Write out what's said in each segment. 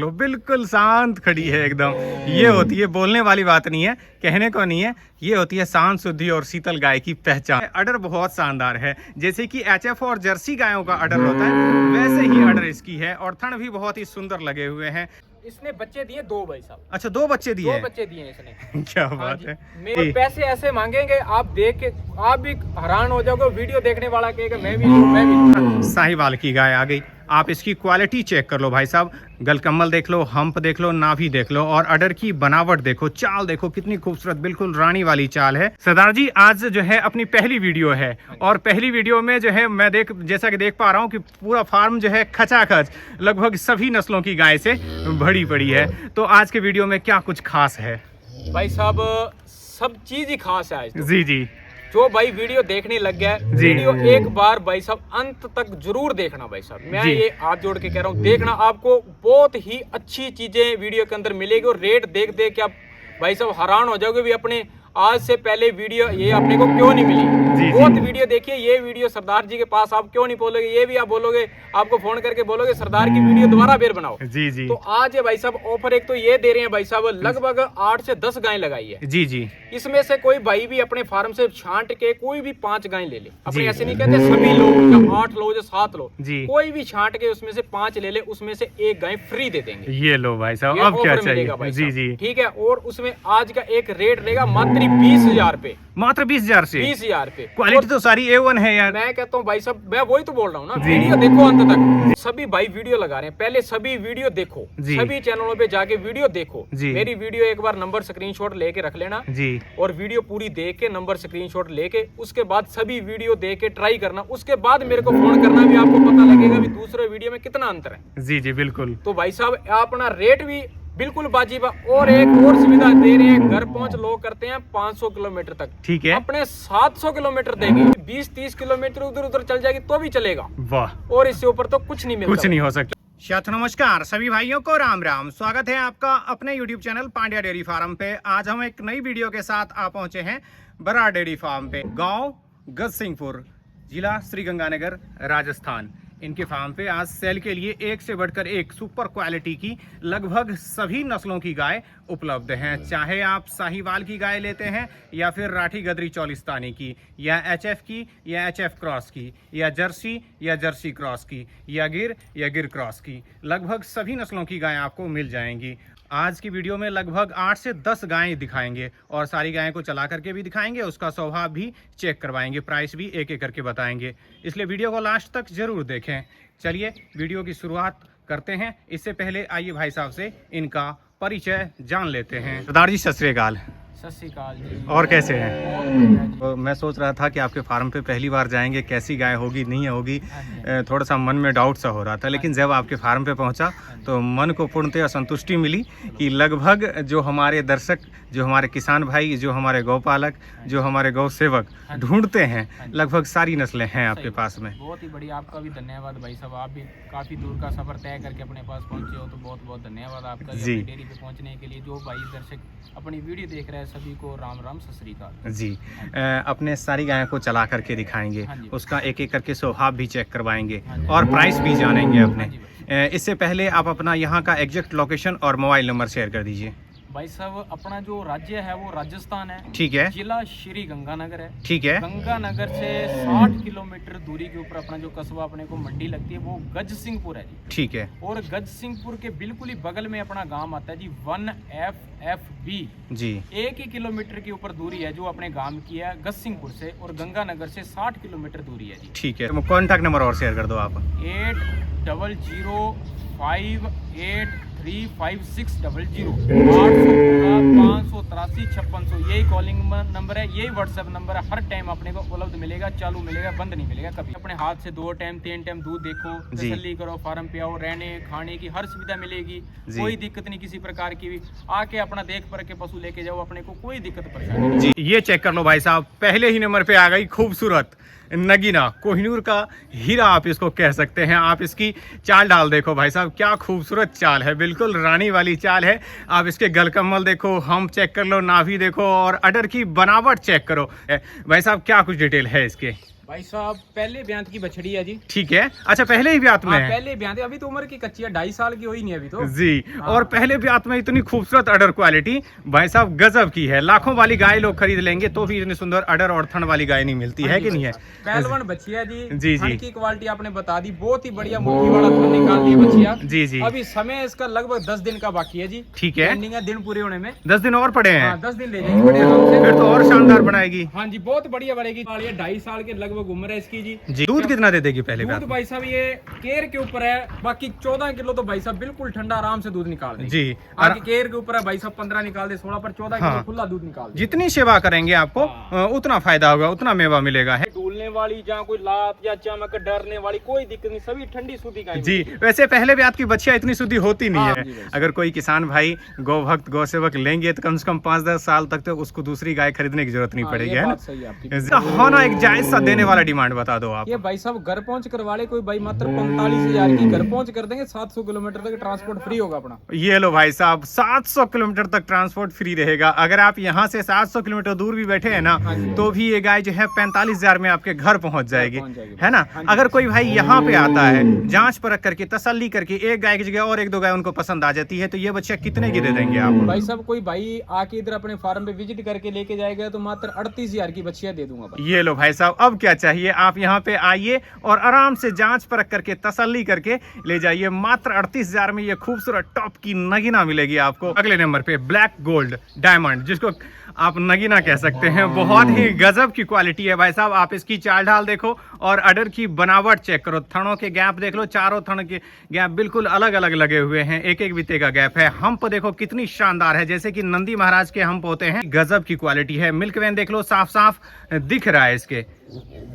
लो बिल्कुल शांत खड़ी है एकदम। ये होती है, बोलने वाली बात नहीं है, कहने को नहीं है, ये होती है शांत, शुद्धि और शीतल गाय की पहचान। अडर बहुत शानदार है, जैसे कि एचएफ और जर्सी गायों का अडर होता है वैसे ही अडर इसकी है। और थन भी बहुत ही सुंदर लगे हुए हैं। इसने बच्चे दिए 2 भाई साहब। अच्छा, 2 बच्चे दिए? 2 बच्चे दिए इसने। क्या बात है। मेरे पैसे ऐसे मांगेंगे, आप देख के आप भी हैरान हो जाओगे। वीडियो देखने वाला कहेगा मैं भी। साहिवाल की गाय आ गई। आप इसकी क्वालिटी चेक कर लो भाई साहब, गलकम्मल देख लो, हम्प देख लो, नाभि देख लो और अडर की बनावट देखो, चाल देखो कितनी खूबसूरत, बिल्कुल रानी वाली चाल है। सरदार जी, आज जो है अपनी पहली वीडियो है और पहली वीडियो में जो है मैं जैसा कि देख पा रहा हूँ कि पूरा फार्म जो है खचाखच लगभग सभी नस्लों की गाय से भरी पड़ी है। तो आज के वीडियो में क्या कुछ खास है? भाई साहब सब चीज ही खास है आज तो। जी जी। जो भाई वीडियो देखने लग गया है, वीडियो एक बार भाई साहब अंत तक जरूर देखना भाई साहब। मैं ये हाथ जोड़ के कह रहा हूँ, देखना, आपको बहुत ही अच्छी चीजें वीडियो के अंदर मिलेगी। और रेट देख देख के आप भाई साहब हैरान हो जाओगे भी अपने आज से पहले वीडियो ये अपने को क्यों नहीं मिली। बहुत वीडियो देखिए, ये वीडियो सरदार जी के पास आप क्यों नहीं बोलोगे, ये भी आप बोलोगे, आपको फोन करके बोलोगे सरदार की वीडियो दोबारा फिर बनाओ। जी जी। तो आज ये भाई साहब ऑफर एक तो ये दे रहे हैं भाई साहब, लगभग 8 से 10 गाय लगाई है। जी जी। इसमें से कोई भाई भी अपने फार्म से छांट के कोई भी 5 गाय ले ले। अपने ऐसे नहीं कहते सभी लो, या 8 लो या 7 लो, कोई भी छांट के उसमें से 5 ले ले, उसमें से 1 गाय फ्री दे देंगे। ये लो भाई साहब, अब क्या चाहिए। जी जी। ठीक है। और उसमें आज का एक रेट रहेगा मात्र 20,000 पे। मात्र 20,000 से? 20,000 पे। क्वालिटी तो सारी A1 है यार। मैं कहता हूँ भाई साहब, मैं वही तो बोल रहा हूँ ना, वीडियो देखो अंत तक। सभी भाई वीडियो लगा रहे हैं, पहले सभी वीडियो देखो, सभी चैनलों पे जाके वीडियो देखो। मेरी वीडियो एक बार नंबर स्क्रीनशॉट लेके रख लेना जी, और वीडियो पूरी देख के नंबर स्क्रीनशॉट लेके उसके बाद सभी वीडियो देख के ट्राई करना। उसके बाद मेरे को फोन करना, भी आपको पता लगेगा भी दूसरे वीडियो में कितना अंतर है। जी जी बिल्कुल। तो भाई साहब अपना रेट भी बिल्कुल बाजीबा, और एक और सुविधा दे रहे हैं, घर पहुंच लोग करते हैं 500 किलोमीटर तक। ठीक है। अपने 700 किलोमीटर देंगे, 20-30 किलोमीटर उधर उधर चल जाएगी तो भी चलेगा। वाह। और इससे ऊपर तो कुछ नहीं मिलता, कुछ नहीं हो सकता। छात्र नमस्कार, सभी भाइयों को राम राम। स्वागत है आपका अपने YouTube channel Pandya dairy farm पे। आज हम एक नई वीडियो के साथ आ पहुंचे हैं बराड़ डेयरी फार्म पे। गांव गजसिंहपुर, जिला श्रीगंगानगर, राजस्थान। इनके फार्म पे आज सेल के लिए एक से बढ़कर एक सुपर क्वालिटी की लगभग सभी नस्लों की गाय उपलब्ध हैं। चाहे आप साहिवाल की गाय लेते हैं या फिर राठी गदरी चौलिस्तानी की, या एचएफ की, या एचएफ क्रॉस की, या जर्सी क्रॉस की, या गिर क्रॉस की, लगभग सभी नस्लों की गाय आपको मिल जाएंगी। आज की वीडियो में लगभग 8 से 10 गायें दिखाएंगे और सारी गायें को चला करके भी दिखाएंगे, उसका स्वभाव भी चेक करवाएंगे, प्राइस भी एक एक करके बताएंगे। इसलिए वीडियो को लास्ट तक जरूर देखें। चलिए वीडियो की शुरुआत करते हैं। इससे पहले आइए भाई साहब से इनका परिचय जान लेते हैं। सरदार जी सत श्री अकाल। सत श्री अकाल जी। और कैसे हैं? तो मैं सोच रहा था कि आपके फार्म पे पहली बार जाएंगे, कैसी गाय होगी नहीं होगी, थोड़ा सा मन में डाउट सा हो रहा था। लेकिन जब आपके फार्म पे पहुंचा तो मन को पूर्णतः संतुष्टि मिली कि लगभग जो हमारे दर्शक, जो हमारे किसान भाई, जो हमारे गौपालक, जो हमारे गौ सेवक ढूंढते हैं, लगभग सारी नस्लें हैं आपके पास में। बहुत ही बढ़िया, आपका भी धन्यवाद भाई साहब। आप भी काफ़ी दूर का सफ़र तय करके अपने पास पहुँचे हो, तो बहुत बहुत धन्यवाद आपका जी डेयरी पे पहुँचने के लिए। जो भाई दर्शक अपनी वीडियो देख रहे हैं सभी को राम राम सत श्री अकाल जी। अपने सारी गायों को चला करके दिखाएंगे, उसका एक एक करके स्वभाव भी चेक करवाएंगे और प्राइस भी जानेंगे अपने। इससे पहले आप अपना यहाँ का एग्जैक्ट लोकेशन और मोबाइल नंबर शेयर कर दीजिए। भाई साहब अपना जो राज्य है वो राजस्थान है। ठीक है। जिला श्री गंगानगर है। ठीक है। गंगानगर से 60 किलोमीटर दूरी के ऊपर अपना जो कस्बा अपने को मंडी लगती है वो गजसिंहपुर है जी। ठीक है। और गजसिंहपुर के बिल्कुल ही बगल में अपना गांव आता है जी 1FFB जी। 1 ही किलोमीटर के ऊपर दूरी है जो अपने गांव की है गजसिंहपुर से, और गंगानगर से 60 किलोमीटर दूरी है जी। ठीक है। कॉन्टैक्ट नंबर और शेयर कर दो आप। 8005835600 583 यही कॉलिंग नंबर है, यही व्हाट्सएप नंबर है। हर टाइम अपने को उपलब्ध मिलेगा, चालू मिलेगा, बंद नहीं मिलेगा कभी। अपने हाथ से 2 टाइम 3 टाइम दूध देखो, तसल्ली करो, फार्म पे आओ, रहने खाने की हर सुविधा मिलेगी, कोई दिक्कत नहीं किसी प्रकार की भी। आके अपना देख पर के पशु लेके जाओ, अपने को कोई दिक्कत परेशानी नहीं। ये चेक कर लो भाई साहब, पहले ही नंबर पे आ गई खूबसूरत नगीना, कोहिनूर का हीरा आप इसको कह सकते हैं। आप इसकी चाल डाल देखो भाई साहब, क्या खूबसूरत चाल है, बिल्कुल रानी वाली चाल है। आप इसके गलकम्मल देखो, हम चेक कर लो, नाभि देखो और अडर की बनावट चेक करो। भाई साहब क्या कुछ डिटेल है इसके? भाई साहब पहले ब्यांत की बछड़ी है जी। ठीक है, अच्छा पहले ही ब्यात में है? पहले ब्यांत, अभी तो उम्र की कच्ची है, 2.5 साल की हुई नहीं अभी तो जी। और पहले ब्यात में इतनी खूबसूरत अडर क्वालिटी भाई साहब गजब की है। लाखों वाली गाय लोग खरीद लेंगे तो भी इतनी सुंदर अडर और थन वाली गाय नहीं मिलती है कि नहीं है? पहलवान बछिया जी। जी थन की क्वालिटी आपने बता दी, बहुत ही बढ़िया मोटी वाला थन निकाल दिया बछिया। जी जी। अभी समय इसका लगभग 10 दिन का बाकी है जी। ठीक है, दिन पूरे होने में 10 दिन और पड़े हैं। 10 दिन ले जाएंगे बड़े आराम से। फिर तो और शानदार बनाएगी। हाँ जी, बहुत बढ़िया बढ़ेगी। 2.5 साल के लगभग उम्र है इसकी जी। दूध कितना दे देगी पहले? दूध भाई साहब ये केयर के ऊपर है, बाकी 14 किलो तो भाई साहब बिल्कुल ठंडा आराम से दूध निकाल देगी। जी। आगे केयर के ऊपर है भाई साहब, 15 निकाल दे, 16 पर 14 किलो खुला दूध निकाल दे। जितनी सेवा करेंगे आपको उतना फायदा होगा, उतना मेवा मिलेगा है। डूलने वाली जहाँ कोई लात या चमक डरने वाली कोई दिक्कत नहीं, सभी ठंडी सूदी गाय। जी। वैसे पहले ब्यात की बच्चियां इतनी शुद्धि होती नहीं हाँ, है। अगर कोई किसान भाई गौ भक्त गौ सेवक लेंगे तो कम से कम 5-10 साल तक तो उसको दूसरी गाय खरीदने की जरूरत नहीं पड़ेगी, है ना? हाँ ना, एक जायज सा देने वाला डिमांड बता दो आप। ये भाई साहब घर पहुंच करवा ले कोई भाई, मात्र 45,000 की घर पहुंच कर देंगे। 700 किलोमीटर तक ट्रांसपोर्ट फ्री होगा अपना। ये लो भाई साहब, 700 किलोमीटर तक ट्रांसपोर्ट फ्री रहेगा। अगर आप यहाँ से 700 किलोमीटर दूर भी बैठे हैं ना तो भी ये गाय जो है 45,000 में आपके घर पहुंच जाएगी, है ना? अगर कोई भाई यहाँ पे आता है जांच परख करके तसल्ली करके एक गाय की जगह और 1-2 गाय उनको पसंद आ जाती है तो ये बच्चा कितने की दे देंगे आप? भाई साहब कोई भाई आके इधर अपने फार्म पे विजिट करके लेके जाएगा तो मात्र 38,000 की बच्चियां दे दूंगा भाई। ये लो भाई साहब, अब क्या चाहिए? आप यहाँ पे आइए और आराम से जांच परख करके तसल्ली करके ले जाइए। मात्र 38,000 में ये खूबसूरत टॉप की नगीना मिलेगी आपको। अगले नंबर पे ब्लैक गोल्ड डायमंड, जिसको आप नगीना कह सकते हैं, बहुत ही गजब की क्वालिटी है भाई साहब। आप इसकी चाल ढाल देखो और अडर की बनावट चेक करो, थनों के गैप देख लो, चारों थन के गैप बिल्कुल अलग अलग लगे हुए हैं, एक एक बिते का गैप है। हम्प देखो कितनी शानदार है, जैसे कि नंदी महाराज के हम्प होते हैं, गजब की क्वालिटी है। मिल्क वैन देख लो, साफ साफ दिख रहा है इसके,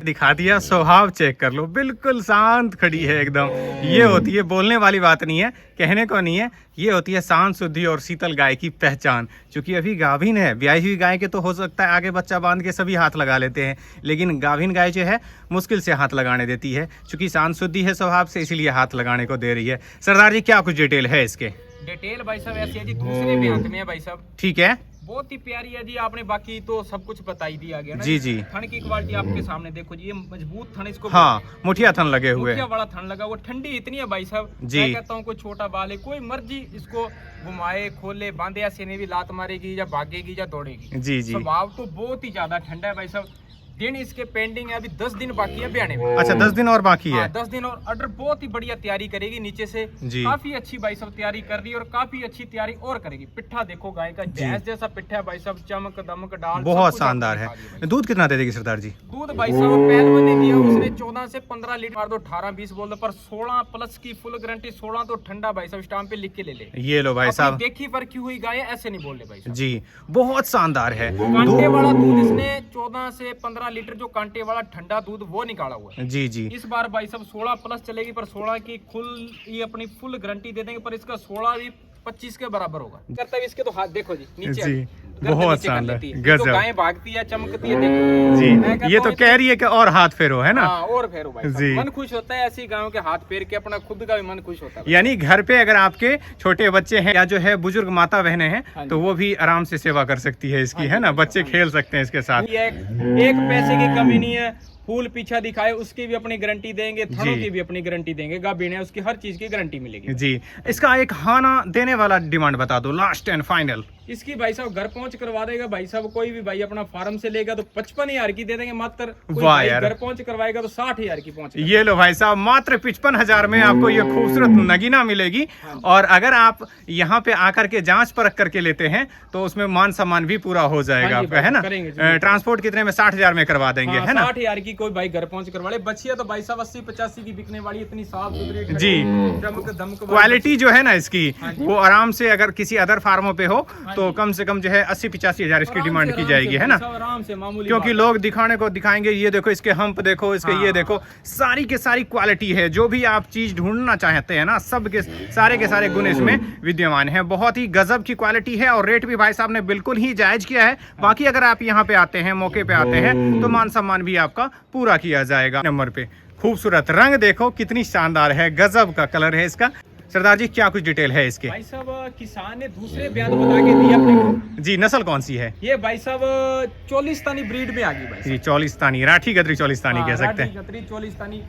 दिखा दिया। स्वभाव चेक कर लो, बिल्कुल शांत खड़ी है एकदम। ये होती है, बोलने वाली बात नहीं है, कहने को नहीं है, ये होती है शांत शुद्धि और शीतल गाय की पहचान। क्योंकि अभी गाभिन है, ब्याही हुई गाय के तो हो सकता है आगे बच्चा बांध के सभी हाथ लगा लेते हैं, लेकिन गाभिन गाय जो है मुश्किल से हाथ लगाने देती है। क्योंकि शांत शुद्धि है स्वभाव से, इसीलिए हाथ लगाने को दे रही है। सरदार जी क्या कुछ डिटेल है इसके? डिटेल भाई साहब ऐसी है जी, दूसरे ब्यांत में है भाई साहब। ठीक है, बहुत ही प्यारी है जी। आपने बाकी तो सब कुछ बता ही दिया गया ना जी जी। थन की क्वालिटी आपके सामने देखो जी, ये मजबूत थन इसको। हाँ, मुठिया थन लगे हुए, मुठिया वाला थन लगा, वो ठंडी इतनी है भाई साहब। मैं कहता हूँ कोई छोटा बाल है, कोई मर्जी इसको घुमाए खोले बांधे या सीने भी लात मारेगी या भागेगी या दौड़ेगी। जी जी। स्वभाव तो बहुत ही ज्यादा ठंडा है भाई साहब। दिन इसके पेंडिंग है, अभी 10 दिन बाकी है ब्याने में। अच्छा, 10 दिन और बाकी है? 10 दिन और अडर बहुत ही बढ़िया तैयारी करेगी नीचे से जी। काफी अच्छी भाई साहब तैयारी कर रही है और काफी अच्छी तैयारी और करेगी। पिट्ठा देखो गाय का, भैंस जैसा पिट्ठा है भाई साहब, चमक दमक डाल बहुत शानदार है। दूध कितना दे देगी सरदार जी? दूध भाई साहब पहलवान ने दिया उसने 14 से 15 लीटर मार दो, 18-20 बोल दो, पर 16 प्लस की फुल गारंटी। 16 तो ठंडा भाई साहब, स्टाम्प पे लिख के ले ले। ये लो भाई साहब, देखी पर क्यों हुई गाय है ऐसे नहीं बोल रहे भाई साहब जी, बहुत शानदार है। कांटे वाला दूध इसने 14 से 15 लीटर जो कांटे वाला ठंडा दूध वो निकाला हुआ है। जी जी। इस बार भाई साहब 16 प्लस चलेगी, पर 16 की ये अपनी फुल गारंटी दे देंगे, पर इसका 16 भी 25 के बराबर होगा। करता है इसके तो हाथ देखो जी नीचे जी, बहुत शानदार, गजब। गाय भागती है चमकती है देखो जी। ये तो कह रही है कि और हाथ फेरो, है ना? और फेरो भाई जी। मन खुश होता है ऐसी गायों के हाथ फेर के, अपना खुद का भी मन खुश होता है। यानी घर पे अगर आपके छोटे बच्चे हैं या जो है बुजुर्ग माता बहनें हैं तो वो भी आराम से सेवा कर सकती है इसकी, है ना? बच्चे खेल सकते हैं इसके साथ। एक पैसे की कमी नहीं है। फूल पीछा दिखाए उसकी भी अपनी गारंटी देंगे, थनों की भी अपनी गारंटी देंगे, गाभिन है उसकी हर चीज की गारंटी मिलेगी जी। इसका एक खाना देने वाला डिमांड बता दो, लास्ट एंड फाइनल। इसकी भाई साहब घर पहुंच करवा देगा भाई साहब, कोई भी भाई अपना फार्म से लेगा तो 55,000 की दे देंगे मात्र। घर पहुंच करवाएगा तो 60,000 की पहुंच। ये लो भाई साहब, मात्र 55,000 में आपको ये खूबसूरत नगीना मिलेगी। और अगर आप यहाँ पे आकर के जांच परख करके लेते हैं तो उसमें मान सम्मान भी पूरा हो जाएगा आपका, है ना? ट्रांसपोर्ट कितने में? 60,000 में करवा देंगे, है ना? 60,000 की कोई भाई घर पहुंच करवा ले। बच्चिया तो भाई साहब 80-85 की बिकने वाली, इतनी साफ सुथरी जी। क्वालिटी जो है ना इसकी, वो आराम से अगर किसी अदर फार्मों पे हो तो कम से कम जो है 80-85 हजार इसकी डिमांड की जाएगी, है ना? आराम से मामूली, क्योंकि लोग दिखाने को दिखाएंगे, ये देखो इसके हम्प देखो, इसके ये देखो, सारी के सारी क्वालिटी है। जो भी आप चीज ढूंढना चाहते हैं ना, सब के सारे गुण इसमें विद्यमान है। बहुत ही गजब की क्वालिटी है और रेट भी भाई साहब ने बिल्कुल ही जायज किया है। बाकी अगर आप यहाँ पे आते हैं, मौके पे आते हैं तो मान सम्मान भी आपका पूरा किया जाएगा। नंबर पे खूबसूरत रंग देखो कितनी शानदार है, गजब का कलर है इसका। सरदार जी क्या कुछ डिटेल है इसके? भाई साहब किसान ने दूसरे ब्याज बता के दिए अपने को। जी, नस्ल कौन सी है ये भाई साहब चोलिस्तानी ब्रीड में आ गई भाई जी? चौलिस्तानी, राठी गदरी चौलिस्तानी कह सकते हैं गतरी चोलिस्तानी,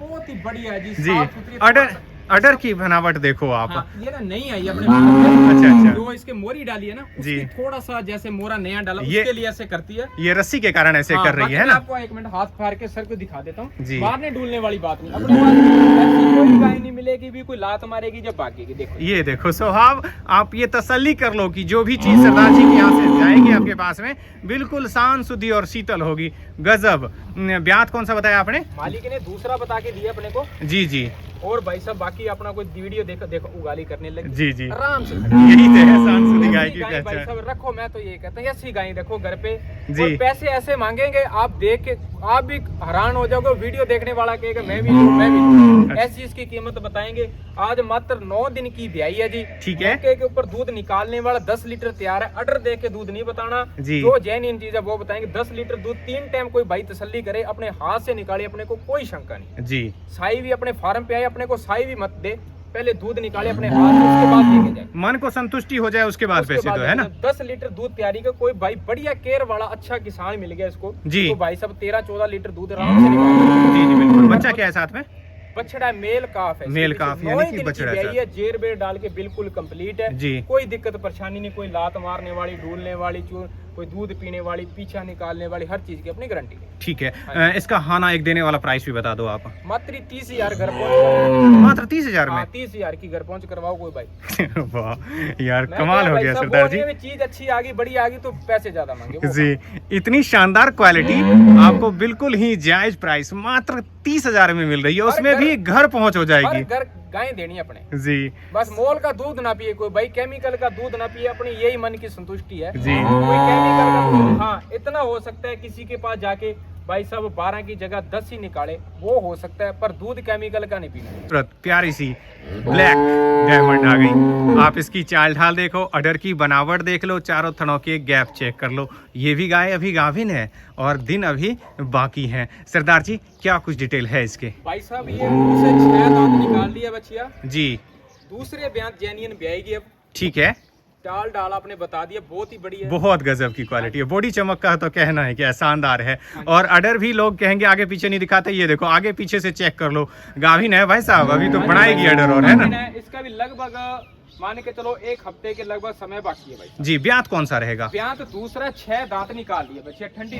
बहुत ही बढ़िया है जी। जी, अडर की बनावट देखो आप। हाँ, ये ना नई आई अपने पास। अच्छा। जो इसके मोरी डाली है ना, जी, उसकी थोड़ा सा जैसे मोरा नया डाला ये उसके लिए ऐसे करती है। ये रस्सी के कारण ऐसे कर रही है ना। आपको एक मिनट हाथ फाड़ के सर को दिखा देता हूँ। जी, मारने डूलने वाली बात नहीं, अपने पास ऐसी कोई गाय नहीं मिलेगी भी कोई लात मारेगी जब भागेगी। देखो ये देखो स्वभाव, आप ये तसल्ली कर लो कि जो भी चीज सरदार जी के यहाँ से जाएगी आपके पास में बिल्कुल शांत शुद्धि और शीतल होगी। गजब। ब्यात कौन सा बताया आपने? मालिक ने दूसरा बता के दिया अपने को। जी। और भाई साहब बाकी अपना कोई वीडियो देखो उगाली करने लगे। जी आराम से यही तो है शांत शुद्धि गाय की भाई पहचान। साहब रखो, मैं तो ये कहता हूँ ऐसी गाय रखो घर पे। जी। और पैसे ऐसे मांगेंगे आप देख के आप भी हैरान हो जाओगे। वीडियो देखने वाला कहेगा मैं भी ऐसी इसकी कीमत बताएंगे। आज मात्र 9 दिन की ब्याई है जी। ठीक है। मौके के ऊपर दूध निकालने वाला 10 लीटर तैयार है। ऑर्डर दे के दूध नहीं बताना जी। जो जेन्युइन चीज है वो बताएंगे। 10 लीटर दूध 3 टाइम कोई भाई तसल्ली करे, अपने हाथ से निकाले, अपने को कोई शंका नहीं। जी, साई भी अपने फार्म पे आए, अपने को साई भी मत दे, पहले दूध निकाले अपने हाथ से, उसके बाद लेके जाए। मन को संतुष्टि हो जाए उसके बाद उसके पैसे बाद तो है ना। 10 लीटर दूध तैयारी का कोई भाई बढ़िया केयर वाला अच्छा किसान मिल गया इसको जी। तो भाई सब 13-14 लीटर दूध आराम से निकाल। जी बिल्कुल। बच्चा क्या है साथ में? बछड़ा मेल काफ है। मेल काफ यानी कि बछड़ा है। जेर बेर डाल के बिल्कुल कंप्लीट है जी। कोई दिक्कत परेशानी नहीं, कोई लात मारने वाली, ढूलने वाली, कोई दूध पीने वाली, पीछा निकालने वाली, हर चीज की अपनी गारंटी है। ठीक है। इसका खाना एक देने वाला प्राइस भी बता दो आप। मात्र 30,000 घर पहुंच। मात्र 30,000 में? 30,000 की घर पहुंच करवाओ कोई भाई। वाह यार, कमाल हो गया सरदार जी। चीज अच्छी आ गई, बड़ी आ गई तो पैसे ज्यादा मांगे जी। इतनी शानदार क्वालिटी आपको बिल्कुल ही जायज प्राइस मात्र 30,000 में मिल रही है, उसमें भी घर पहुंच हो जाएगी। घर गाय देनी अपने जी। बस मोल का दूध ना पिए कोई भाई, केमिकल का दूध ना पिए, अपनी यही मन की संतुष्टि है जी। कोई केमिकल का दूध, हाँ इतना हो सकता है किसी के पास जाके भाई साहब 12 की जगह 10 ही निकाले, वो हो सकता है, पर दूध केमिकल का नहीं पीना। प्यारी सी ब्लैक डायमंड आ गई। आप इसकी चाल ढाल देखो, अडर की बनावट देख लो, चारों थनों के गैप चेक कर लो। ये भी गाय अभी गाभिन है और दिन अभी बाकी है। सरदार जी क्या कुछ डिटेल है इसके? भाई साहब ये मुंह से 6 दांत निकाल लिया बच्चिया जी। दूसरे ब्याज जेन्युइन ब्याएगी अब। ठीक है। डाल डाल आपने बता दिया, बहुत ही बढ़िया, बहुत गजब की क्वालिटी है। बॉडी चमक का तो कहना है क्या, शानदार है। और अडर भी लोग कहेंगे आगे पीछे नहीं दिखाते, ये देखो आगे पीछे से चेक कर लो। गाभिन है भाई साहब, अभी तो बढ़ाएगी अडर और, है ना। इसका भी लगभग मान के चलो 1 हफ्ते के लगभग समय बाकी है भाई। जी। ब्यात कौन सा रहेगा? ब्यात दूसरा 6 दांत निकाल लिए बच्चे, ठंडी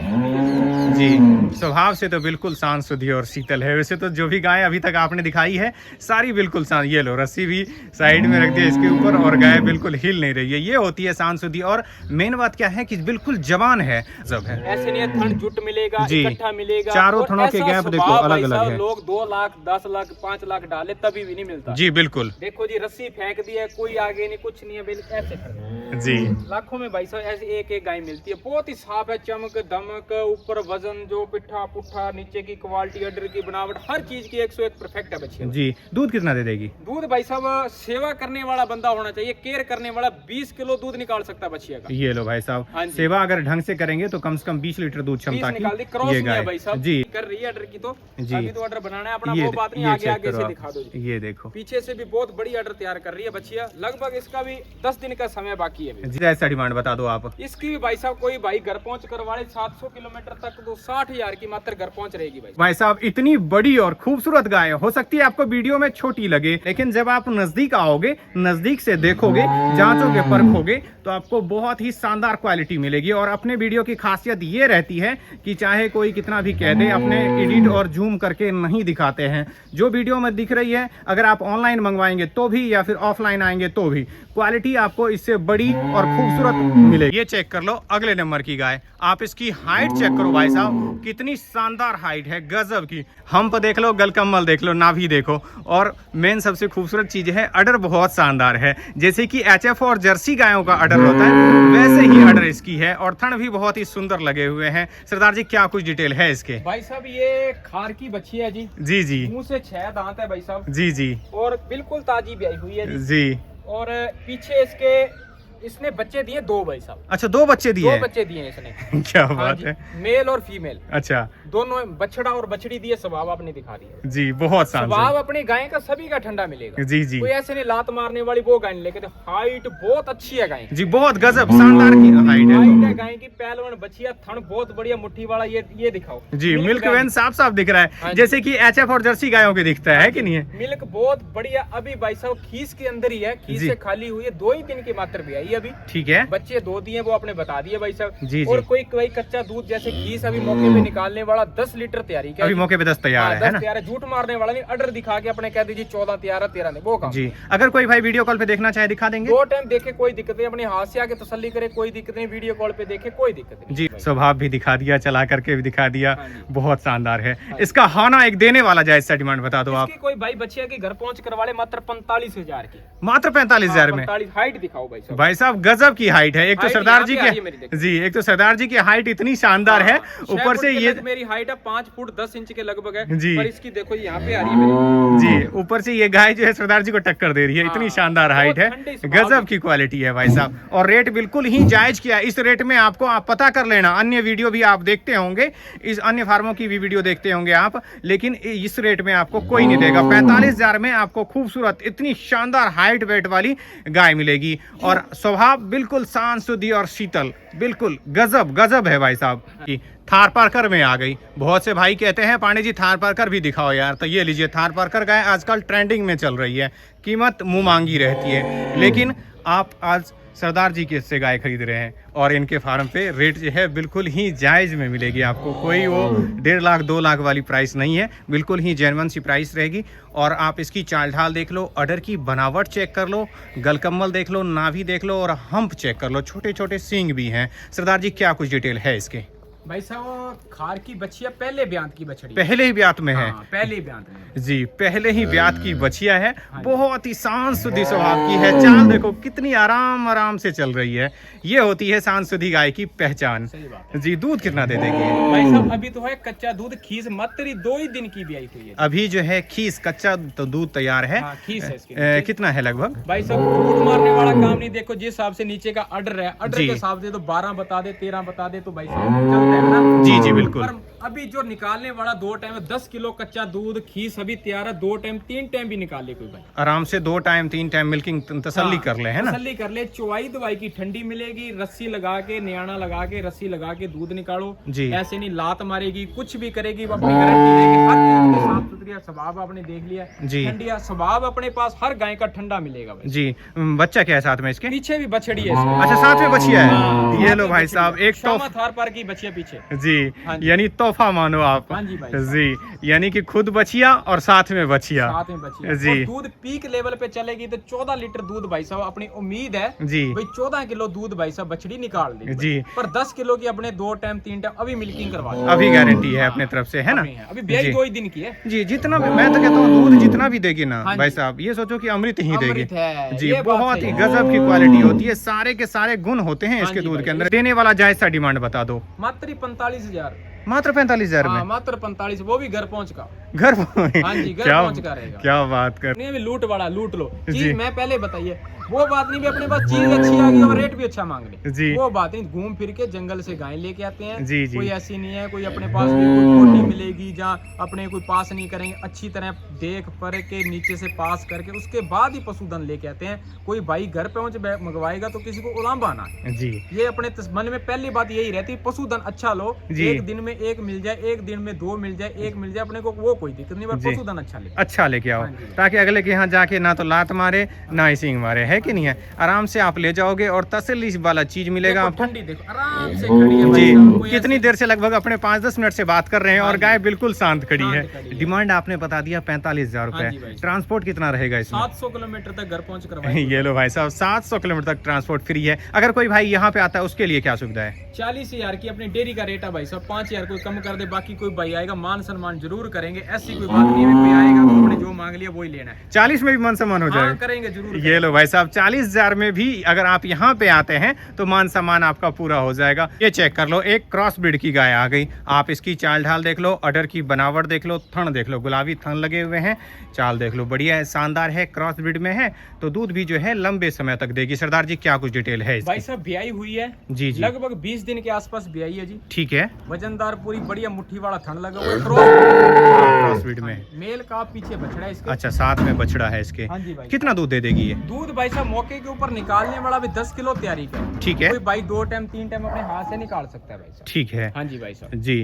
जी। स्वभाव से तो बिल्कुल शांत शुद्धि और शीतल है। वैसे तो जो भी गाय अभी तक आपने दिखाई है सारी बिल्कुल शांत। ये लो रस्सी भी साइड में रख दिया इसके ऊपर और गाय बिल्कुल हिल नहीं रही है। ये होती है शांत शुद्धि। और मेन बात क्या है कि बिल्कुल जवान है, सब है। ऐसे नहीं थन जुट मिलेगा, इकट्ठा मिलेगा, चारों थनों के गैप देखो अलग अलग है। लोग 2 लाख 10 लाख 5 लाख डाले तभी भी नहीं मिलता। जी बिल्कुल। देखो जी रस्सी फेंक दी है, कोई आगे नहीं, कुछ नहीं है, बिल्कुल ऐसे जी। लाखों में भाई साहब ऐसे एक गाय मिलती है, बहुत ही साफ है, चमक दमक, ऊपर वजन, जो पिट्ठा पुट्ठा, नीचे की क्वालिटी, अडर की बनावट, हर चीज की 101 परफेक्ट है बच्ची। जी। दूध कितना दे देगी? दूध भाई साहब सेवा करने वाला बंदा होना चाहिए, केयर करने वाला 20 किलो दूध निकाल सकता है बच्चिया का। ये लो भाई साहब, सेवा अगर ढंग से करेंगे तो कम से कम 20 लीटर दूध क्षमता की ये गाय भाई साहब जी कर रही है। अडर की तो जी, अभी तो ऑर्डर बनाना है अपना, ये वो बात नहीं, आगे आगे से दिखा दो जी। ये देखो पीछे से भी बहुत बड़ी ऑर्डर तैयार कर रही है बच्चिया, लगभग इसका भी 10 दिन का समय बाकी है। जी। ऐसा डिमांड बता दो आप। इसकी भी भाई साहब कोई भाई घर पहुंच करवाने 700 किलोमीटर तक तो 60,000 की मात्र घर पहुंच रहेगी भाई साहब। इतनी बड़ी और खूबसूरत गाय हो सकती है आपको वीडियो में छोटी लगे, लेकिन जब आप नजदीक आओगे, नजदीक से देखोगे, जांचोगे, परखोगे तो आपको बहुत ही शानदार क्वालिटी मिलेगी। और अपने वीडियो की खासियत ये रहती है कि चाहे कोई कितना भी कह दे, अपने एडिट और जूम करके नहीं दिखाते हैं। जो वीडियो में दिख रही है, अगर आप ऑनलाइन मंगवाएंगे तो भी या फिर ऑफलाइन आएंगे तो भी क्वालिटी आपको इससे बड़ी और खूबसूरत मिलेगी। ये चेक कर लो अगले नंबर की गाय। आप इसकी हाइट चेक करो भाई साहब, कितनी शानदार हाइट है, गजब की। हम्प देख लो, गलकम्मल देख लो, नाभि देखो, और मेन सबसे खूबसूरत चीज है अडर बहुत शानदार है। जैसे कि HF और जर्सी गायों का अडर होता है वैसे ही अडर इसकी है, और थन भी बहुत ही सुंदर लगे हुए हैं। सरदार जी क्या कुछ डिटेल है इसके? भाई साहब ये खार की बच्ची है जी। जी जी। मुंह से 6 दांत है भाई साहब। जी जी। और बिल्कुल ताजी ब्याई हुई है जी। और पीछे इसके इसने बच्चे दिए 2 भाई साहब। अच्छा, 2 बच्चे दिए 2 हैं। बच्चे दिए इसने। क्या हाँ बात जी, है। मेल और फीमेल अच्छा दोनों, बछड़ा और बछड़ी दिए। स्वभाव आपने दिखा दिया जी, बहुत स्वभाव शानदार। अपनी गाय का सभी का ठंडा मिलेगा। जी जी कोई ऐसे नहीं लात मारने वाली वो गाय नहीं लेके। हाइट बहुत अच्छी है गाय की। जी, बहुत गजब शानदार की हाइट है। हाइट है गाय की, पहलवान बछिया, थन बहुत बढ़िया, मुट्ठी वाला। ये दिखाओ जी, मिल्क वैन साफ साफ दिख रहा है, हाँ जी। जैसे कि एचएफ और जर्सी गायों के दिखता है कि नहीं है। मिल्क बहुत बढ़िया। अभी भाई साहब खीस के अंदर ही है, खीस जी। से खाली हुई है, 2 ही दिन की मात्र भी आई अभी। ठीक है बच्चे 2 दिए, वो आपने बता दिए भाई साहब। जी, और जी। कोई कच्चा दूध जैसे खीस अभी मौके पे निकालने वाला 10 लीटर तैयारी क्या अभी मौके पे 10 तैयार है 10 ना। तैयार है। झूठ मारने वाला नहीं, ऑर्डर दिखा के अपने कह दीजिए 14 तैयार है, 13 नहीं, वो काम। जी, अगर कोई भाई वीडियो कॉल पे देखना चाहे दिखा देंगे। 2 टाइम देखे, कोई दिक्कत नहीं। अपने हाथ से आके तसल्ली करे, कोई दिक्कत नहीं। वीडियो कॉल पे देखे, कोई दिक्कत नहीं। जी, स्वभाव भी दिखा दिया, चला करके भी दिखा दिया, हाँ जी। बहुत शानदार है। इसका हाना एक देने वाला जायज सा डिमांड बता दो आप। इसकी कोई भाई बच्चिया की घर पहुंच करवा ले मात्र 45,000 की। मात्र 45,000 में। 45 हाइट दिखाओ भाई साहब। भाई साहब गजब की हाइट है। एक तो हाइट सरदार यहाँ जी पे आ रही है मेरी, की देखो। जी, एक तो सरदार जी की हाइट इतनी शानदार है, हाँ, ऊपर 6 से फुट के ये लग मेरी हाइट है 5 फुट 10 इंच के लगभग है। जी। पर इसकी देखो यहाँ पे आ रही है मेरी। जी, ऊपर से ये गाय जो है सरदार जी को टक्कर दे रही है, इतनी हाँ, शानदार हाइट है, ठंडी स्वभाव गजब की क्वालिटी है भाई साहब। और रेट बिल्कुल ही जायज किया। इस रेट में आपको आप पता कर लेना, अन्य वीडियो भी आप देखते होंगे, इस अन्य फार्मों की भी वीडियो देखते होंगे आप, लेकिन इस रेट में आपको कोई नहीं देगा। 45,000 में आपको खूबसूरत इतनी शानदार हाइट वेट वाली गाय मिलेगी, और स्वभाव बिल्कुल शांत शुद्धि और शीतल, बिल्कुल गजब गजब है भाई साहब की। थार पारकर में आ गई। बहुत से भाई कहते हैं पांडे जी थार पारकर भी दिखाओ यार, तो ये लीजिए थार पारकर गाय आजकल ट्रेंडिंग में चल रही है, कीमत मुंह मांगी रहती है, लेकिन आप आज सरदार जी के से गाय खरीद रहे हैं, और इनके फार्म पे रेट जो है बिल्कुल ही जायज़ में मिलेगी आपको। कोई वो 1.5 लाख 2 लाख वाली प्राइस नहीं है, बिल्कुल ही जेन्युइन सी प्राइस रहेगी। और आप इसकी चाल ढाल देख लो, अडर की बनावट चेक कर लो, गलकम्मल देख लो, नाभि देख लो, और हम्प चेक कर लो, छोटे छोटे सींग भी हैं। सरदार जी क्या कुछ डिटेल है इसके? भाई साहब खार की बछिया पहले ब्यांत की बछड़ी, पहले ही ब्यात में है। हाँ, पहले ही ब्यांत में जी, पहले ही ब्यात की बछिया है, हाँ जी। बहुत ही शांत शुद्धि स्वभाव की है। चाल देखो कितनी आराम आराम से चल रही है, ये होती है शांत शुद्धि गाय की पहचान। सही बात है। जी, दूध कितना दे देगी? भाई साहब अभी तो है कच्चा दूध, खीस मात्र 2 ही दिन की भी आई हुई है। अभी जो है खीस कच्चा तो दूध तैयार है। हाँ, खीस है इसकी। कितना है लगभग? भाई साहब झूठ मारने वाला काम नहीं। देखो जिस हिसाब से नीचे का ऑर्डर है, ऑर्डर जी। के हिसाब से तो 12 बता दे, 13 बता दे, तो भाई साहब चलता है ना। जी जी बिल्कुल। पर अभी जो निकालने वाला 2 टाइम 10 किलो कच्चा दूध, खीस अभी तैयार है। 2 टाइम 3 टाइम भी निकाल ले कोई भाई, आराम से 2 टाइम 3 टाइम मिल्किंग तसल्ली कर ले, है ना। तसल्ली कर ले। चौवाई दवाई की ठंडी मिलेगी, रस्सी लगा के, नियाना लगा के, रस्सी लगा के दूध निकालो। जी। ऐसे नहीं लात मारेगी, कुछ भी करेगी, वो अपनी गारंटी देगी। हर चीज में साफ सुथरी स्वभाव आपने देख लिया। जी। ठंडी स्वभाव अपने पास हर गाय का ठंडा मिलेगा भाई। जी, बच्चा क्या है साथ में इसके? पीछे भी बछड़ी है इसमें। अच्छा, साथ में बछिया है। हाँ, ये साथ लो में भाई बछड़ी साहब, है। एक श्यामा थार पार की बछिया पीछे। जी, हाँ जी। यानी तोहफा मानो आप। हाँ जी भाई। जी, यानी कि खुद बछिया और साथ में बछिया। साथ में बछिया। जी। और दूध पीक लेवल पे चलेगी तो 14 लीटर दूध भाई साहब अपनी उम्मीद है। जी। भाई 14 किलो दूध भाई साहब बछड़ी निकाल देगी। जी। पर 10 किलो की अपने 2 टाइम 3 टाइम अभी मिल्किंग करवा दी। अभी गारंटी है अपने तरफ से, है ना। अभी ब्याई जी। 2 ही दिन की है। जी, जितना भी मैं तो कहता हूँ दूध जितना भी देगी ना हाँ भाई जी। साहब, ये सोचो कि अमृत ही देगी। अमृत है, जी, ये बात बहुत सही ही है। गजब की क्वालिटी होती है, सारे के सारे गुण होते हैं हाँ इसके जी दूध भाई। के अंदर। देने वाला जायज सा डिमांड बता दो। मात्र ही 45,000। मात्र 45,000 हाँ, में मात्र 45, वो भी घर पहुंच का। घर हाँ जी, घर क्या पहुंच का रहेगा। क्या बात कर। नहीं अभी लूट वाला लूट लो जी। चीज। मैं पहले बताइए वो बात नहीं भी अपने पास चीज अच्छी आ गई और रेट भी अच्छा मांग ले, जी। वो बात नहीं। घूम फिर के जंगल से गाय लेके आते हैं। जी, जी। कोई ऐसी नहीं है कोई अपने पास भी कोई कोटी मिलेगी जहाँ अपने कोई पास नहीं करेंगे। अच्छी तरह देख पर के नीचे से पास करके उसके बाद ही पशुधन लेके आते हैं। कोई भाई घर पहुंच मंगवाएगा तो किसी को उलाम्बा ना। जी, ये अपने मन में पहली बात यही रहती है पशुधन अच्छा लो। जी। एक दिन में 1 मिल जाए, एक दिन में 2 मिल जाए, 1 मिल जाए, अपने को वो कोई दिक्कत नहीं। पर जी। पशुधन अच्छा ले। अच्छा लेके आओ, हाँ जी। ताकि अगले के यहाँ जाके ना तो लात मारे ना ही सींग मारे, है कि नहीं है। आराम से आप ले जाओगे और तसल्ली वाला चीज मिलेगा देखो, आपको। ठंडी देखो आराम से खड़ी है भाई जी, साहब, कोई कितनी ऐसे- देर से लगभग अपने 5-10 मिनट से बात कर रहे हैं और हाँ गाय जी। बिल्कुल शांत खड़ी शांत है। खड़ी है। डिमांड आपने बता दिया 45,000 हाँ जी रुपए। भाई। ट्रांसपोर्ट कितना रहेगा इसमें? 700 किलोमीटर तक घर पहुंच करवाएंगे। ये लो भाई साहब, 700 किलोमीटर तक ट्रांसपोर्ट फ्री है। अगर कोई भाई यहाँ पे आता है उसके लिए क्या सुविधा है? 40,000 की अपनी डेयरी का रेट है भाई साहब। 5,000 कोई कम कर दे, बाकी कोई भाई आएगा मान सम्मान जरूर करेंगे। ऐसी कोई बात नहीं है। कोई आएगा तो अपने जो मांग लिया वही लेना है। 40 में भी मान सम्मान हो जाएगा? करेंगे जरूर। ये लो भाई साहब, 40,000 में भी अगर आप यहाँ पे आते हैं तो मान सम्मान आपका पूरा हो जाएगा। ये चेक कर लो, एक क्रॉस ब्रीड की गाय आ गई। आप इसकी चाल ढाल देख लो, अडर की बनावट देख लो, थन देख लो, गुलाबी थन लगे हुए हैं, चाल देख लो, बढ़िया है, शानदार है, क्रॉस ब्रीड में है तो दूध भी जो है लंबे समय तक देगी। सरदार जी क्या कुछ डिटेल है इसकी? भाई साहब ब्याई हुई है जी जी, लगभग 20 दिन के आसपास ब्याई है जी। ठीक है, वजनदार पूरी बढ़िया मुट्ठी वाला थन लगा हुआ है। क्रॉस ब्रीड में मेल का पीछे बछड़ा है इसके। अच्छा, साथ में बछड़ा है इसके। हाँ जी भाई। कितना दूध दे देगी ये? दूध भाई साहब मौके के ऊपर निकालने वाला भी 10 किलो तैयारी का है। ठीक है, कोई भाई 2 टाइम 3 टाइम अपने हाथ से निकाल सकता है भाई साहब। ठीक है। हाँ जी भाई साहब जी,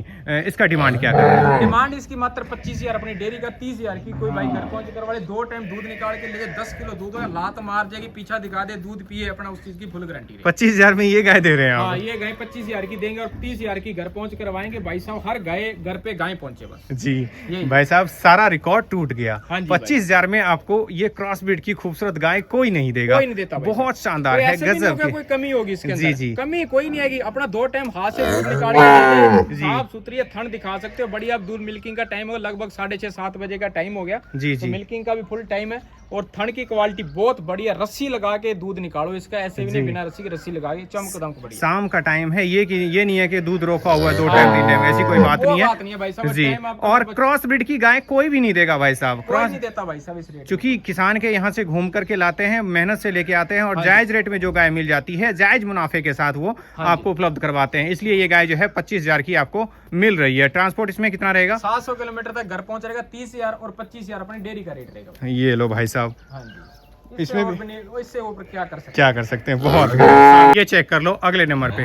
इसका डिमांड क्या कर रहे हैं? डिमांड इसकी मात्र 25,000, अपनी डेयरी का 30,000 की। कोई भाई घर पहुंच कर वाले 2 टाइम दूध निकाल के ले जाए, 10 किलो दूध होगा, लात मार जाएगी, पीछा दिखा दे, दूध पिए अपना, उस चीज की फुल गारंटी है। 25,000 में ये गाय दे रहे हैं हाँ, आप? ये गाय 25,000 की देंगे और 30,000 की घर पहुंच करवाएंगे भाई साहब। हर गाय घर पे गाय पहुंचे बस। जी यही। भाई साहब, सारा रिकॉर्ड टूट गया। हाँ जी भाई। 25,000 में आपको ये क्रॉस ब्रीड की खूबसूरत गाय कोई नहीं देगा। कोई नहीं देता भाई बहुत साहब। शानदार कोई है, ऐसे भी नहीं गजब होगा की। कोई कमी होगी इसके अंदर। जी जी, कमी कोई नहीं आएगी। अपना 2 टाइम हाथ से दूध निकाल के जी। साफ सुथरी है, थन दिखा सकते हो बढ़िया। अब दूध मिल्किंग का टाइम हो, लगभग 6:30-7 बजे का टाइम हो गया। जी तो जी, मिल्किंग का भी फुल टाइम है और थन की क्वालिटी बहुत बढ़िया। रस्सी लगा के दूध निकालो इसका, ऐसे भी नहीं, जी। बिना रस्सी की रस्सी लगा के चमक दमक बढ़िया। शाम का टाइम है, ये नहीं है कि दूध रोका हुआ है 2 टाइम 3 टाइम, ऐसी कोई बात वो नहीं बात नहीं है भाई साहब। है। जी, टाइम आपका और बच- क्रॉस ब्रीड की गाय कोई भी नहीं देगा भाई साहब। कोई क्रॉस नहीं देता भाई साहब इस रेट। क्योंकि किसान के यहाँ से घूम करके लाते हैं, मेहनत से लेके आते हैं और हाँ जायज रेट में जो गाय मिल जाती है, जायज मुनाफे के साथ वो हाँ जी। आपको उपलब्ध करवाते हैं। इसलिए ये गाय जो है 25,000 की आपको मिल रही है। ट्रांसपोर्ट इसमें कितना रहेगा? 700 किलोमीटर तक घर पहुंच रहेगा। 30,000 और 25,000 अपनी डेयरी का रेट रहेगा। ये लो भाई साहब, हाँ जी, इसमें भी इससे ऊपर क्या कर सकते क्या कर सकते हैं, बहुत। ये चेक कर लो, अगले नंबर पे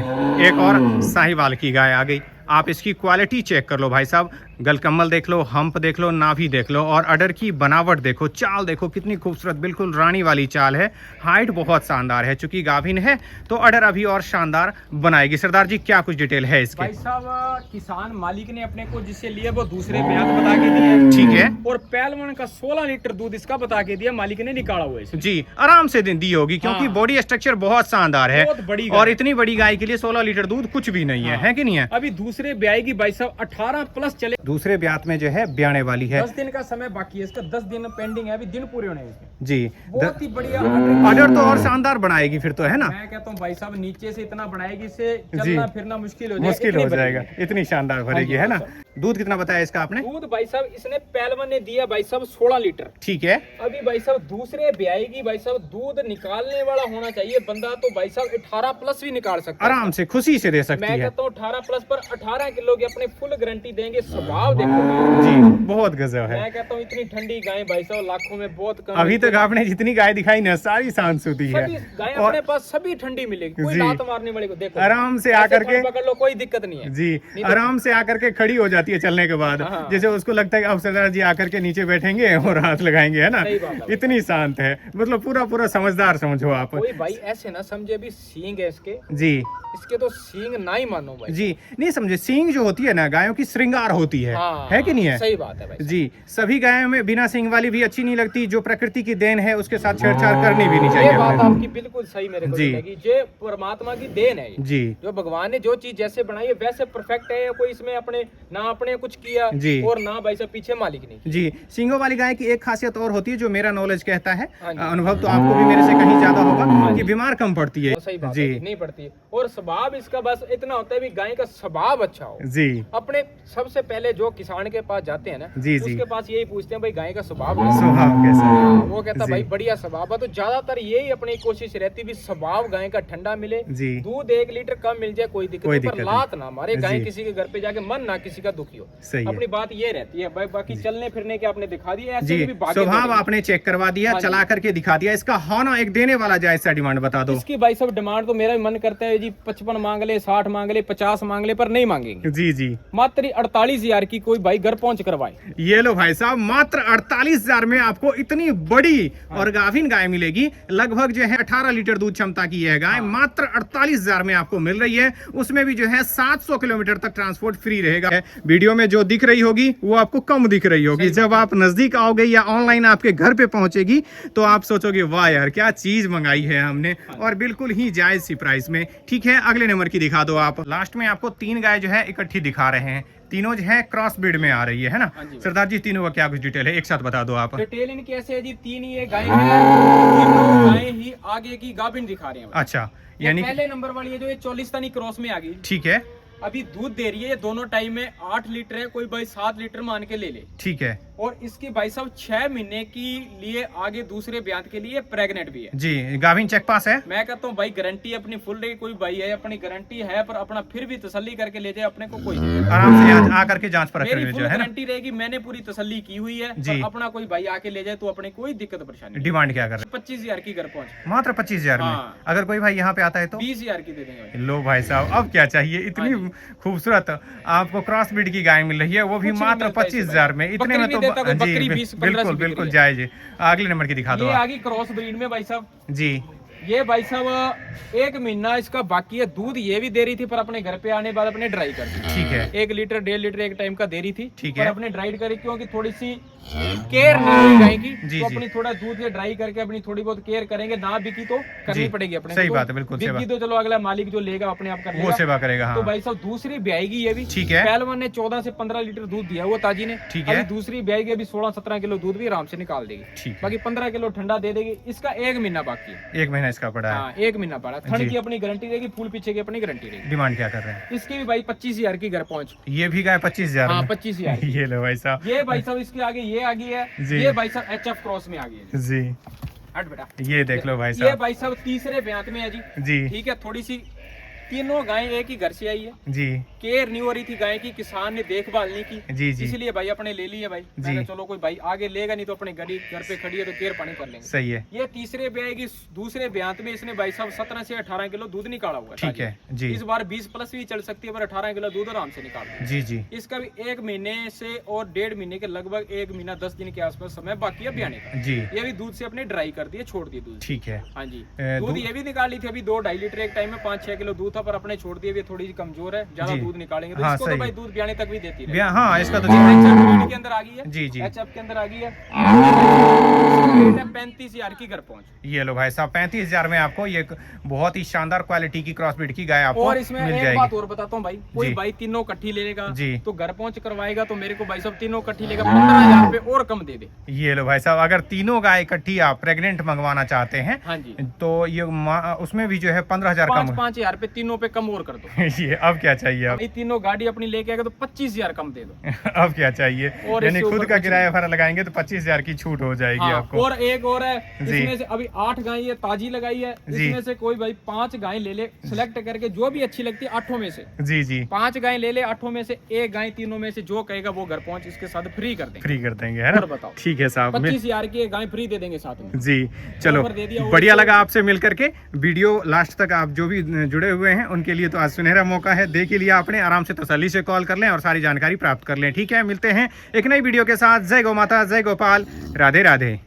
एक और साहिवाल की गाय आ गई। आप इसकी क्वालिटी चेक कर लो भाई साहब, गलकम्मल देख लो, हम्प देख लो, नाभि देख लो और अडर की बनावट देखो, चाल देखो कितनी खूबसूरत, बिल्कुल रानी वाली चाल है। हाइट बहुत शानदार है, चूंकि गाभिन है तो अडर अभी और शानदार बनाएगी। सरदार जी क्या कुछ डिटेल है इसके? भाई साहब किसान मालिक ने अपने को जिससे लिए वो दूसरे ब्याज बता के दिए। ठीक है, और पहलवान का 16 लीटर दूध इसका बता के दिया, मालिक ने निकाला हुआ है। जी आराम से दी होगी क्योंकि हाँ। बॉडी स्ट्रक्चर बहुत शानदार है बहुत बड़ी गाय। और इतनी बड़ी गाय के लिए 16 लीटर दूध कुछ भी नहीं है, हाँ। है कि नहीं है? अभी दूसरे ब्याज की भाई साहब 18 प्लस चले। दूसरे ब्यात में जो है ब्याने वाली है। 10 दिन का समय बाकी है इसका, 10 दिन पेंडिंग है, अभी दिन पूरे होने हैं इसके। जी, बहुत ही बढ़िया अडर तो और शानदार बनाएगी फिर तो, है ना? मैं कहता हूँ भाई साहब नीचे से इतना बनाएगी, इससे जी। चलना फिरना मुश्किल हो जाएगा। मुश्किल हो जाएगा, इतनी शानदार भरेगी, है ना? भाई दूध कितना बताया इसका आपने? दूध भाई साहब इसने पहलवान ने दिया भाई साहब 16 लीटर। ठीक है, अभी भाई साहब दूसरे ब्याई की भाई साहब दूध निकालने वाला होना चाहिए बंदा, तो भाई साहब 18 प्लस भी निकाल सकता है। आराम से खुशी से दे सकती मैं है। कहता हूँ 18 प्लस पर 18 किलो की अपने फुल गारंटी देंगे। स्वभाव देखो जी, बहुत गजब है। मैं कहता हूँ इतनी ठंडी गाय भाई साहब लाखों में बहुत कम। अभी तक आपने जितनी गाय दिखाई ना, सारी शांत सूती है सभी गाय और अपने पास सभी ठंडी मिलेगी, कोई जी। लात मारने वाले को देखो आराम से ऐसे आकर के थन पकड़ लो, कोई दिक्कत नहीं है। जी, तो- आराम से आकर के खड़ी हो जाती है चलने के बाद। हाँ। जैसे उसको लगता है कि अब सरदार जी आकर के नीचे बैठेंगे और हाथ लगाएंगे, है ना? सही बात है। इतनी शांत है, मतलब पूरा समझदार समझो आप। कोई भाई ऐसे ना समझे अभी सींग है इसके, जी इसके तो सींग ना ही मानो भाई। जी, नहीं समझे, सींग जो होती है ना गायों की श्रृंगार होती हाँ, है कि नहीं है? सही बात है भाई। जी, सभी गायों में बिना सींग वाली भी अच्छी नहीं लगती। जो प्रकृति की देन है उसके साथ छेड़छाड़ करनी भी नहीं ये चाहिए बात हमें। आपकी बिल्कुल सही मेरे को जी। लगी। ये परमात्मा की देन है ये। जी जो भगवान ने जो चीज जैसे बनाई है वैसे परफेक्ट है, कोई इसमें अपने ना अपने कुछ किया जी। और ना भाई साहब पीछे मालिक नहीं। जी, सींगों वाली गाय की एक खासियत और होती है जो मेरा नॉलेज कहता है, हाँ जी। अनुभव तो आपको भी मेरे से कहीं ज्यादा होगा, हाँ कि जी। बीमार कम पड़ती है। वो सही बात जी है, नहीं पड़ती है। और स्वभाव इसका बस इतना होता है भी गाय का स्वभाव अच्छा हो। जी अपने सबसे पहले जो किसान के पास जाते हैं ना, जी, जी। उसके पास यही पूछते हैं भाई गाय का स्वभाव कैसा है? स्वभाव कैसा है? वो कहता जी। भाई बढ़िया स्वभाव है, तो ज्यादातर यही अपनी कोशिश रहती है भी स्वभाव गाय का ठंडा मिले, जी। दूध 1 लीटर कम मिल जाए, कोई दिक्कत कोई नहीं, पर दिक्कत लात ना मारे गाय, जी। किसी के घर पे जाके मन ना किसी का दुखी हो। सही है। अपनी बात ये रहती है भाई। बाकी चलने फिरने के आपने दिखा दिया, ऐसे जी, भी भाग्य स्वभाव दौड़ेंगे। आपने चेक करवा दिया, हाँ जी। चला करके दिखा दिया। इसका होना एक देने वाला जायज सा डिमांड बता दो। इसकी भाई सब डिमांड तो मेरा भी मन करता है जी 55 मांग ले, 60 मांग ले, 50 मांग ले, पर नहीं मांगेंगे। जी जी, मात्र 48,000 की कोई भाई घर पहुंच करवाए। ये लो भाई साहब, मात्र 48,000 में आपको इतनी बड़ी और गाभिन गाय मिलेगी। लगभग जो है 18 लीटर दूध क्षमता की यह गाय मात्र 48,000 में आपको मिल रही है। उसमें भी जो है 700 किलोमीटर तक ट्रांसपोर्ट फ्री रहेगा। वीडियो में जो दिख रही होगी वो आपको कम दिख रही होगी। जब आप नजदीक आओगे या ऑनलाइन आपके घर पे पहुंचेगी तो आप सोचोगे वाह यार क्या चीज मंगाई है हमने, और बिल्कुल ही जायज सी प्राइस में। ठीक है, अगले नंबर की दिखा दो आप। लास्ट में आपको 3 गाय जो है इकट्ठी दिखा रहे हैं। तीनों जो है क्रॉस ब्रीड में आ रही है ना? हाँ जी। सरदार जी तीनों का क्या कुछ डिटेल है, एक साथ बता दो आप। डिटेल इनकी ऐसे है जी, 3 ये गाय है, तीनों गाय ही आगे की गाभिन दिखा रहे हैं। अच्छा, ये यानी पहले नंबर वाली है जो ये चोलिस्तानी क्रॉस में आ गई। ठीक है, अभी दूध दे रही है, ये दोनों टाइम में 8 लीटर है, कोई भाई 7 लीटर मान के ले ले। ठीक है और इसकी भाई साहब 6 महीने की लिए आगे दूसरे ब्यात के लिए प्रेग्नेंट भी है जी। गाभिन चेक पास है? मैं कहता हूँ भाई गारंटी अपनी फुल रही, कोई भाई है अपनी गारंटी है, पर अपना फिर भी तसल्ली करके ले जाए, अपने को कोई आराम से यहाँ आकर के जांच परख कर मेरी ले फुल जाए, है ना? गारंटी रहेगी, मैंने पूरी तसल्ली की हुई है। जी। पर अपना कोई भाई आके ले जाए तो अपने कोई दिक्कत परेशानी डिमांड क्या कर रहे 25,000 की घर पहुंच, हैं? मात्र 25,000 में? हाँ। अगर कोई भाई यहाँ पे आता है तो 20,000 की दे देंगे भाई। लो भाई साहब, अब क्या चाहिए? इतनी खूबसूरत आपको क्रॉस ब्रीड की गाय मिल रही है, वो भी कुछ नहीं मात्र मिलता इससे 25,000 में। इतने बकरी में नहीं तो देता कोई, जी बकरी 20-15 बिल्कुल से बिक बिल्कुल रही है। जायज। अगले नंबर की दिखा दो ये आप। आगे क्रॉस ब्रीड में भाई साहब, जी ये भाई साहब 1 महीना इसका बाकी है। दूध ये भी दे रही थी, पर अपने घर पे आने के बाद अपने ड्राई कर दी। ठीक है 1 लीटर 1.5 लीटर एक टाइम का दे रही थी, ठीक पर है। अपने ड्राई करी क्योंकि थोड़ी सी केयर नहीं हुई गाय की, जी, तो जी। अपनी थोड़ा दूध से ड्राई करके अपनी थोड़ी बहुत केयर करेंगे, ना बिकी तो करनी जी, पड़ेगी अपने सही को। बात है, बिल्कुल सही बिकी तो चलो अगला मालिक जो लेगा अपने आप कर वो लेगा। सेवा करेगा। तो हाँ भाई साहब दूसरी ब्याएगी ये भी। ठीक है। पहलवान ने 14 से 15 लीटर दूध दिया हुआ ताजी ने, ठीक है। अभी दूसरी ब्याएगी, अभी 16-17 किलो दूध भी आराम से निकाल देगी। ठीक है, बाकी 15 किलो ठंडा दे देगी। इसका 1 महीना बाकी है। 1 महीना इसका पड़ा है। हाँ 1 महीना पड़ा। थन जी। की अपनी गारंटी रहेगी, फूल पीछे की अपनी गारंटी रहेगी। डिमांड क्या कर रहे हैं? इसकी भी भाई 25,000 की घर पहुंच। ये भी गाय 25,000 हाँ में? 25,000। ये लो भाई साहब। ये भाई साहब इसके आगे ये आ गई है, जी। ये भाई साहब HF क्रॉस में आ गई है। जी हट बेटा, ये देख लो भाई ये साहब। भाई साहब तीसरे ब्यात में है जी। जी ठीक है, थोड़ी सी तीनों गायें एक ही घर से आई है। जी केयर नहीं हो रही थी गाय की, किसान ने देखभाल नहीं की, जी जी इसलिए भाई अपने ले ली है भाई। जी। मैंने चलो कोई भाई आगे लेगा नहीं तो अपने गाड़ी घर पे खड़ी है तो केयर पानी कर लेंगे। सही है। ये तीसरे ब्याएगी। दूसरे ब्यात में इसने भाई साहब 17 से 18 किलो दूध निकाला हुआ ठीक है जी इस बार 20 प्लस भी चल सकती है, पर 18 किलो दूध आराम से निकाल देगा। जी जी इसका भी 1 महीने से और 1.5 महीने के लगभग 1 महीना 10 दिन के आसपास समय बाकी है ब्याने का। जी ये भी दूध से अपने ड्राई कर दिए, छोड़ दिए दूध। ठीक है। हाँ जी, दूध- दूध ये भी निकाली थी अभी 2-2.5 लीटर एक टाइम में, 5-6 किलो दूध था, पर अपने छोड़ दिए। ये थोड़ी सी कमजोर है, ज्यादा जी। दूध निकालेंगे तो हाँ, इसको सही तो भाई है। दूध ब्याने तक भी देती है। हाँ इसका तो HF ब्रीड के अंदर आ गई है। जी जी HF के अंदर आ गई है। 35,000 की घर पहुंच। ये लो भाई साहब 35,000 में आपको ये बहुत ही शानदार क्वालिटी की क्रॉस ब्रीड की गाय आपको और इसमें मिल एक जाएगी। बात और बताता हूँ भाई, कोई जी। भाई तीनों इकट्ठी ले लेगा जी। तो घर पहुंच करवाएगा तो मेरे को भाई साहब तीनों इकट्ठी लेगा 15,000 रुपए और कम दे दे। ये लो भाई साहब, अगर तीनों गाय इकट्ठी आप प्रेग्नेंट मंगवाना चाहते हैं हाँ जी, तो ये उसमें भी जो है 15,000 कम 5-5 रुपए तीनों पे कम और कर दो। ये अब क्या चाहिए अब? ये तीनों गाड़ी अपनी लेके आएगा तो 25,000 कम दे दो। अब क्या चाहिए? और यानी इससे खुद ऊपर का कुछ किराया भाड़ा लगाएंगे तो 25,000 की छूट हो जाएगी हाँ, आपको। और एक और है, जी। इसमें से अभी 8 गाय ये ताजी लगाई है, जी। इसमें से कोई भाई 5 गाय ले ले, सिलेक्ट करके जो भी अच्छी लगती है 8 में से। जी जी 5 गाय ले ले, 8 में से एक गाय तीनों में से जो कहेगा वो घर पहुंच इसके साथ फ्री कर देंगे। फ्री कर देंगे, है ना? और बताओ। ठीक है साहब। 25,000 की एक गाय फ्री दे देंगे साथ में। जी चलो, ऑफर दे दिया, और बढ़िया तो- लगा आपसे मिल करके। वीडियो लास्ट तक आप जो भी जुड़े हुए हैं उनके लिए तो आज सुनहरा मौका है, देख ही लिया आपने। आराम से तसल्ली से कॉल कर लें और सारी जानकारी प्राप्त कर लें। ठीक है, मिलते हैं एक नई वीडियो के साथ। जय गौ माता, जय गोपाल, राधे राधे।